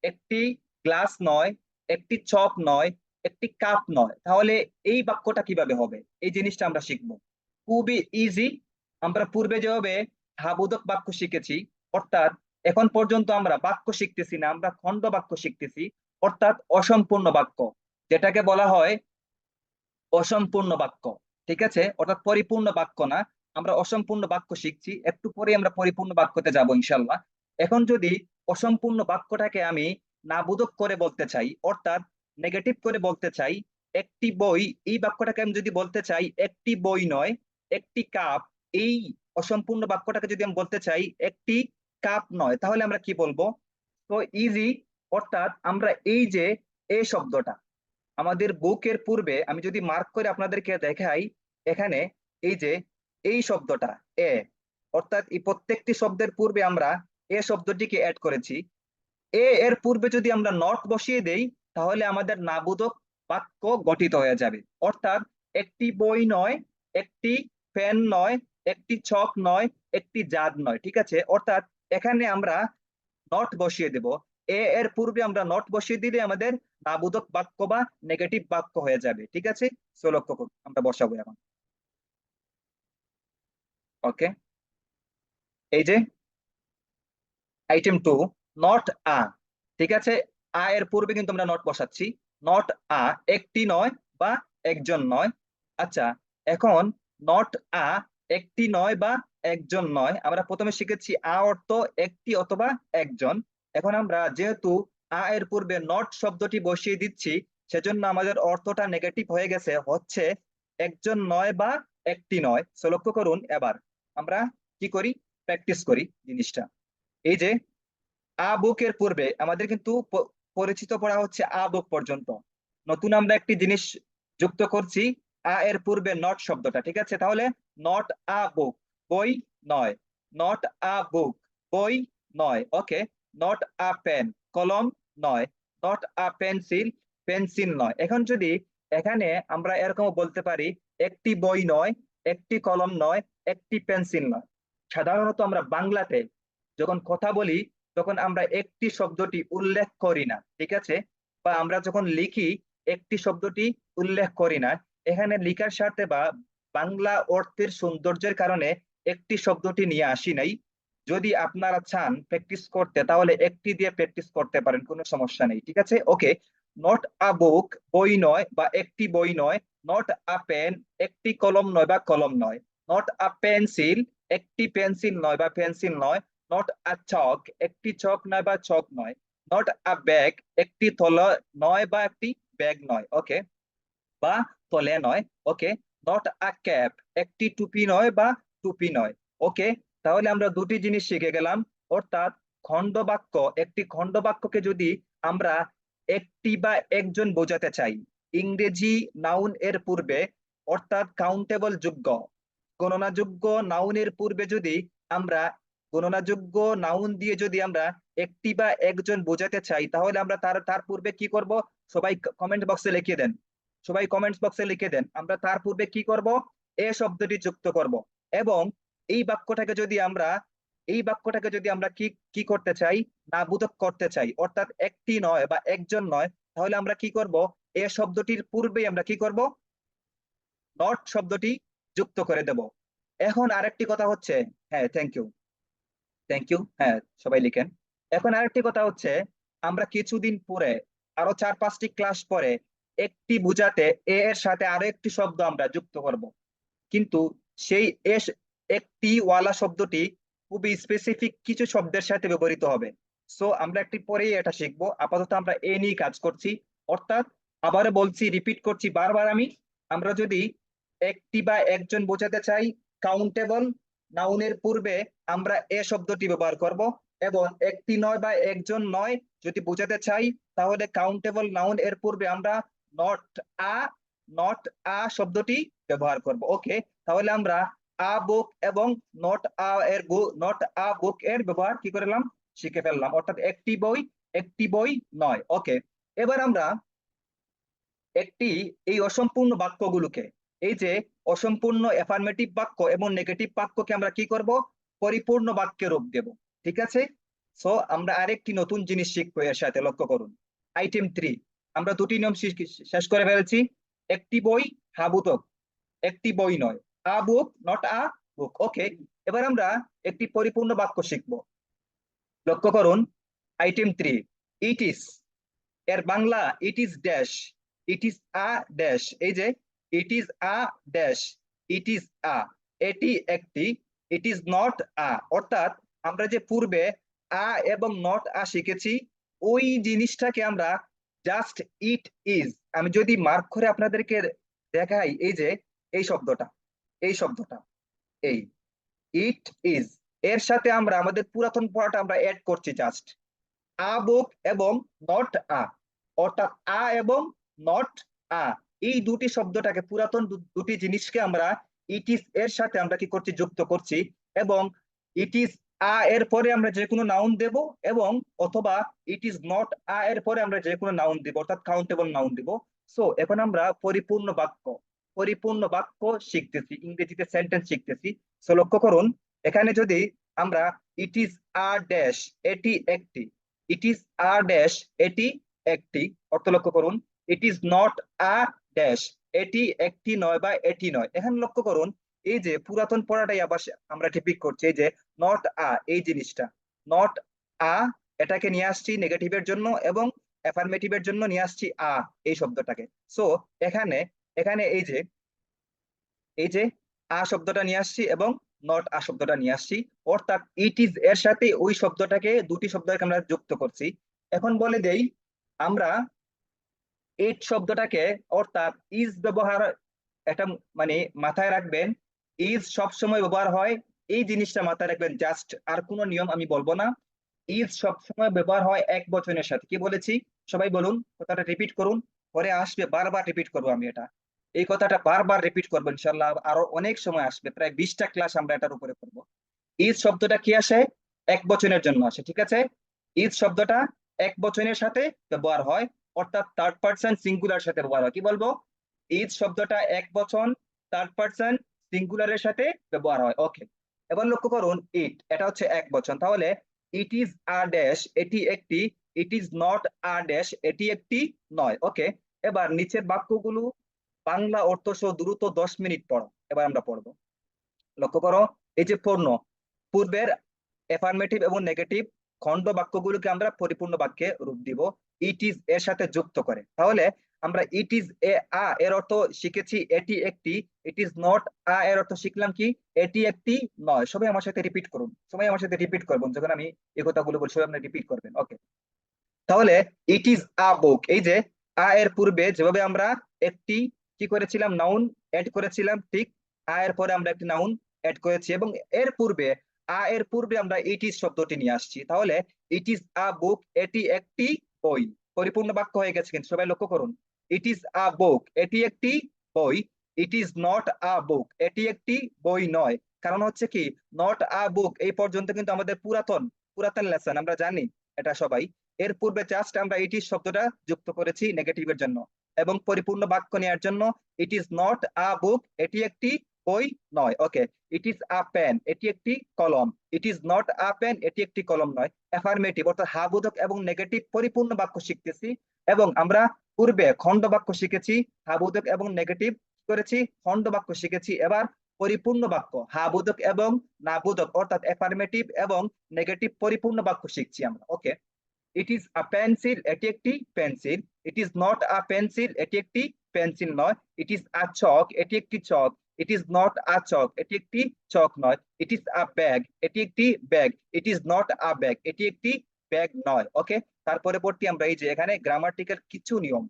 একটি গ্লাস নয়, একটি চক নয়, একটি কাপ নয়, তাহলে এই বাক্যটা কিভাবে হবে? এই জিনিসটা আমরা শিখবো, খুবই ইজি। আমরা পূর্বে যেভাবে হাবোধক বাক্য শিখেছি, অর্থাৎ এখন পর্যন্ত আমরা বাক্য শিখতেছি না, আমরা খন্ড বাক্য শিখতেছি, অর্থাৎ অসম্পূর্ণ বাক্য, যেটাকে বলা হয় অসম্পূর্ণ বাক্য। ঠিক আছে, অর্থাৎ পরিপূর্ণ বাক্য না, আমরা অসম্পূর্ণ বাক্য শিখছি, একটু পরে আমরা পরিপূর্ণ বাক্যতে যাব ইনশাল্লাহ। এখন যদি অসম্পূর্ণ বাক্যটাকে আমি নাবোধক করে বলতে চাই, অর্থাৎ নেগেটিভ করে বলতে চাই, একটি বই, এই বাক্যটাকে আমি যদি বলতে চাই একটি বই নয়, একটি কাপ, এই অসম্পূর্ণ বাক্যটাকে যদি আমি বলতে চাই একটি কাপ নয়, তাহলে আমরা কি বলবো? তো ইজি। অর্থাৎ আমরা এই যে এ শব্দটা আমাদের বুকের পূর্বে, আমি যদি মার্ক করে আপনাদেরকে দেখাই, এখানে এই যে এই শব্দটা এ, অর্থাৎ এই প্রত্যেকটি শব্দের পূর্বে আমরা এ শব্দটিকে অ্যাড করেছি। এর পূর্বে যদি আমরা নট বসিয়ে দেই, তাহলে আমাদের নাবোধক বাক্য গঠিত হয়ে যাবে। অর্থাৎ একটি বই নয়, একটি পেন নয়, একটি ছক নয়, একটি জাগ নয়। ঠিক আছে, অর্থাৎ এখানে আমরা নট বসিয়ে দেব। এর পূর্বে আমরা নট বসিয়ে দিলে আমাদের নাবোধক বাক্য বা নেগেটিভ বাক্য হয়ে যাবে। ঠিক আছে, সো লক্ষ্য করুন, আমরা বসাবো এখন। ওকে, এই যে আইটেম 2, নট আ। ঠিক আছে, এর পূর্বে কিন্তু আমরা নট বসাচ্ছি। নট আ, একটি নয় বা একজন নয়। আচ্ছা, এখন নট আ, একটি নয় বা একজন নয়। আমরা প্রথমে শিখেছি আ অর্থ একটি অথবা একজন। এখন আমরা যেহেতু আ এর পূর্বে নট শব্দটি বসিয়ে দিচ্ছি, সেজন্য আমাদের অর্থটা নেগেটিভ হয়ে গেছে, হচ্ছে একজন নয় বা একটি নয়। সো লক্ষ্য করুন, এবার আমরা কি করি, প্র্যাকটিস করি জিনিসটা। এই যে আ বুক এর পূর্বে আমাদের কিন্তু পরিচিত পড়া হচ্ছে আ বুক পর্যন্ত। নতুন আমরা একটি জিনিস যুক্ত করছি, আ এর পূর্বে নট শব্দটা, ঠিক আছে? তাহলে নট আ বুক, বই নয়। নট আ বুক, বই নয়। ওকে। নট আ পেন, কলম নয়। নট আ পেন্সিল, পেন্সিল নয়। এখন যদি এখানে আমরা এরকম বলতে পারি, একটি বই নয়, একটি কলম নয়, একটি পেন্সিল নয়। সাধারণত আমরা বাংলাতে যখন কথা বলি তখন আমরা একটি শব্দটি উল্লেখ করি না, ঠিক আছে? বা আমরা যখন লিখি একটি শব্দটি উল্লেখ করি না। এখানে লিখার স্বার্থে বা বাংলা অর্থের সৌন্দর্যের কারণে একটি শব্দটি নিয়ে আসি নাই। যদি আপনারা চান প্র্যাকটিস করতে, তাহলে একটি দিয়ে প্র্যাকটিস করতে পারেন, কোনো সমস্যা নেই, ঠিক আছে? ওকে। নট আ বুক, বই নয় বা একটি বই নয়। নট আ পেন, একটি কলম নয় বা কলম নয়। নট আ পেন্সিল, একটি পেন্সিল নয় বা পেন্সিল নয়। নট আ চক, একটি চক নয় বা চক নয়। নট আ ব্যাগ, একটি থলে নয় বা একটি ব্যাগ নয়। ওকে, বা তলে নয়। ওকে। নট আ ক্যাপ, একটি টুপি নয় বা টুপি নয়। ওকে। তাহলে আমরা দুটি জিনিস শিখে গেলাম। অর্থাৎ খণ্ড বাক্য, একটি খণ্ড বাক্যকে যদি আমরা একটি বা একজন বোঝাতে চাই, ইংরেজি নাউন এর পূর্বে, অর্থাৎ কাউন্টেবল যোগ্য, গণনাযোগ্য নাউনের পূর্বে যদি আমরা গণনাযোগ্য নাউন দিয়ে যদি আমরা একটি বা একজন বোঝাতে চাই, তাহলে আমরা তার তার পূর্বে কি করব? সবাই কমেন্ট বক্সে লিখে দেন। সবাই কমেন্টস বক্সে লিখে দেন, আমরা তার পূর্বে কি করব? এ শব্দটি যুক্ত করব। এবং এই বাক্যটাকে যদি আমরা কি কি করতে চাই, নাবোধক করতে চাই, অর্থাৎ একটি নয় বা একজন নয়, তাহলে আমরা কি করব? এ শব্দটির পূর্বে আমরা কি করব? নট শব্দটি যুক্ত করে দেব। এখন আরেকটি কথা হচ্ছে, হ্যাঁ থ্যাংক ইউ, থ্যাংক ইউ, হ্যাঁ সবাই লিখেন। এখন আরেকটি কথা হচ্ছে, আমরা কিছুদিন পরে, আরো 4-5টি ক্লাস পরে, একটি বোঝাতে এ এর সাথে আরো একটি শব্দ আমরা যুক্ত করব। কিন্তু সেই এস একটি ওয়ালা শব্দটি খুবই স্পেসিফিক কিছু শব্দের সাথে ব্যবহৃত হবে। সো আমরা একটি পরেই এটা শিখবো। আপাতত আমরা এ নিয়ে কাজ করছি। অর্থাৎ আবারও বলছি, রিপিট করছি বারবার আমি, আমরা যদি একটি বা একজন বোঝাতে চাই, কাউন্টেবল নাউনের পূর্বে আমরা এ শব্দটি ব্যবহার করব। এবং একটি নয় বা একজন নয় যদি বোঝাতে চাই, তাহলে কাউন্টেবল নাউন এর পূর্বে আমরা নট আ নট আ শব্দটি ব্যবহার করব। ওকে। তাহলে আমরা আ বুক এবং নট আ বুক এর ব্যবহার কি করলাম, শিখে ফেললাম। অর্থাৎ একটি বই নয়। ওকে। এবার আমরা একটি এই অসম্পূর্ণ বাক্যগুলোকে, এই যে অসম্পূর্ণ অ্যাফার্মেটিভ বাক্য এবং নেগেটিভ বাক্যকে আমরা কি করব? পরিপূর্ণ বাক্যে রূপ দেব, ঠিক আছে? সো আমরা আরেকটি নতুন জিনিস শিখবো এর সাথে, লক্ষ্য করুন। আইটেম 3, আমরা দুটি নিয়ম শেষ করে ফেলেছি। একটি বই, হাবুতক, একটি বই নয়। আ বুক, নট আ বুক। ওকে। এবার আমরা একটি পরিপূর্ণ বাক্য শিখবো। লক্ষ্য করুন, আইটেম 3, ইট ইজ এর Bangla it is dash, it is a dash. এই যে it is a dash, it is a, এটি একটি, ইট ইজ নট আ। অর্থাৎ আমরা যে পূর্বে আ এবং নট আ শিখেছি, ওই জিনিসটাকে আমরা জাস্ট ইট ইজ, আমি যদি মার্ক করে আপনাদেরকে দেখাই, এই যে এই শব্দটা, এই শব্দটা, এই ইট ইজ, এর সাথে আমরা আমাদের পুরাতন পড়াটা আমরা অ্যাড করছি জাস্ট আ বুক এবং নট আ। অর্থাৎ আ এবং নট আ, এই দুটি শব্দটাকে, পুরাতন দুটি জিনিসকে আমরা ইট ইজ এর সাথে আমরা কি করছি, যুক্ত করছি। এবং ইট ইজ আ এর পরে আমরা যে কোনো নাউন দেব, এবং অথবা ইট ইজ নট আ এর পরে আমরা যে কোনো নাউন দিব, অর্থাৎ কাউন্টেবল নাউন দিব। সো এখন আমরা পরিপূর্ণ বাক্য শিখতেছি, ইংরেজিতে সেন্টেন্স শিখতেছি। সো লক্ষ্য করুন, এখানে যদি আমরা ইট ইজ আ ড্যাশ, এটি একটি, ইট ইজ আ ড্যাশ, এটি একটি, অর্থ লক্ষ্য করুন। ইট ইজ নট আ ড্যাশ, এটি একটি নয় বা এটি নয়। এখানে লক্ষ্য করুন, এই যে পুরাতন পড়াটাই আবার আমরা রিপিট করছি। এই যে নট আ, এই জিনিসটা নট আ, এটাকে নিয়ে আসছি নেগেটিভের জন্য, এবং অ্যাফার্মেটিভের জন্য নিয়ে আসছি আ, এই শব্দটাকে। সো এখানে এখানে এই যে আ শব্দটা নিয়ে আসছি এবং নট আ শব্দটা নিয়ে আসছি, অর্থাৎ ইট ইজ এর সাথে ওই শব্দটাকে, দুটি শব্দকে আমরা যুক্ত করছি। এখন বলে দেই আমরা ইট শব্দটাকে, অর্থাৎ ইজ ব্যবহার, এটা মানে মাথায় রাখবেন, ইজ সব সময় ব্যবহার হয়, এই জিনিসটা মাথায় রাখবেন জাস্ট, আর কোনো নিয়ম আমি বলবো না। ইজ সব সময় ব্যবহার হয় এক বচনের সাথে। কি বলেছি সবাই বলুন, কথাটা রিপিট করুন, পরে আসবে বারবার রিপিট করবো আমি এটা, এই কথাটা বারবার রিপিট করবো ইনশাল্লাহ, আরো অনেক সময় আসবে, প্রায় 20টা ক্লাস আমরা এটার উপরে করবো। ইজ শব্দটা কি আসে, এক বচনের জন্য আসে, ঠিক আছে। ইজ শব্দটা এক বচনের সাথে ব্যবহার হয়, অর্থাৎ থার্ড পারসন সিঙ্গুলার সাথে ব্যবহার হয়। কি বলবো, ইজ শব্দটা এক বচন থার্ড পারসন সিঙ্গুলারের সাথে ব্যবহার হয়। ওকে, এবার লক্ষ্য করুন, ইট এটা হচ্ছে এক বচন, তাহলে ইট ইজ আ ড্যাশ এটি একটি, ইট ইজ নট আ ড্যাশ এটি একটি নয়। ওকে, এবার নিচের বাক্যগুলো বাংলা অর্থ সহ দ্রুত 10 মিনিট পড়ো। এবার আমরা পড়বো, লক্ষ্য করো, এই যে পূর্ণ, পূর্বের এফার্মেটিভ এবং নেগেটিভ খণ্ড বাক্যগুলোকে আমরা পরিপূর্ণ বাক্যে রূপ দিব ইট ইজ এর সাথে যুক্ত করে। তাহলে আমরা ইট ইজ এ আ এর অর্থ শিখেছি এটি একটি, ইট ইজ নট আ এর অর্থ শিখলাম কি এটি একটি নয়। সবাই আমার সাথে রিপিট করুন, সবাই আমার সাথে রিপিট করবেন, যখন আমি এই কথাগুলো বলছি সবাই আপনি রিপিট করবেন। ওকে, তাহলে ইট ইজ আ বুক, এই যে আ এর পূর্বে যেভাবে আমরা একটি কি করেছিলাম, নাউন এড করেছিলাম, ঠিক আ এর পরে আমরা একটি নাউন এড করেছি, এবং এর পূর্বে আ এর পূর্বে আমরা ইট ইজ শব্দটি নিয়ে আসছি। তাহলে ইট ইজ আ বুক, এটি একটি বই, পরিপূর্ণ বাক্য হয়ে গেছে। কিন্তু সবাই লক্ষ্য করুন, ইট ইজ আ বুক, এটি একটি বই, ইট ইজ নট আ বুক, এটি একটি বই নয়। কারণ হচ্ছে কি, নট আ বুক এই পর্যন্ত কিন্তু আমাদের পুরাতন পুরাতন লেসন, আমরা জানি এটা সবাই। এর পূর্বে জাস্ট আমরা ইট ইজ শব্দটা যুক্ত করেছি নেগেটিভের জন্য, এবং পরিপূর্ণ বাক্য নেওয়ার জন্য ইট ইজ নট আ বুক, এটি একটি বই নয়। ওকে, ইট ইজ আ পেন, এটি একটি কলম, it is not a pen, এটি একটি কলম নয়। অ্যাফার্মেটিভ অর্থাৎ হা বোধক এবং নেগেটিভ পরিপূর্ণ বাক্য শিখতেছি, এবং আমরা পূর্বে খণ্ড বাক্য শিখেছি, হা বোধক এবং নেগেটিভ করেছি, খণ্ড বাক্য শিখেছি। এবার পরিপূর্ণ বাক্য হা বোধক এবং না বোধক অর্থাৎ অ্যাফার্মেটিভ এবং নেগেটিভ পরিপূর্ণ বাক্য শিখছি আমরা। ওকে, ইট ইজ আ পেন্সিল, এটি একটি pencil, it is not a pencil, এটি একটি পেন্সিল নয়। ইট ইজ আ চক, এটি একটি চক, ইট ইজ নট আ চক, এটি একটি চক নয়। ইট ইজ আ ব্যাগ, এটি একটি bag, it is not a bag, এটি একটি ব্যাগ নয়। ওকে, তারপরে পরবর্তী আমরা এই যে এখানে গ্রামাটিক্যাল কিছু নিয়ম,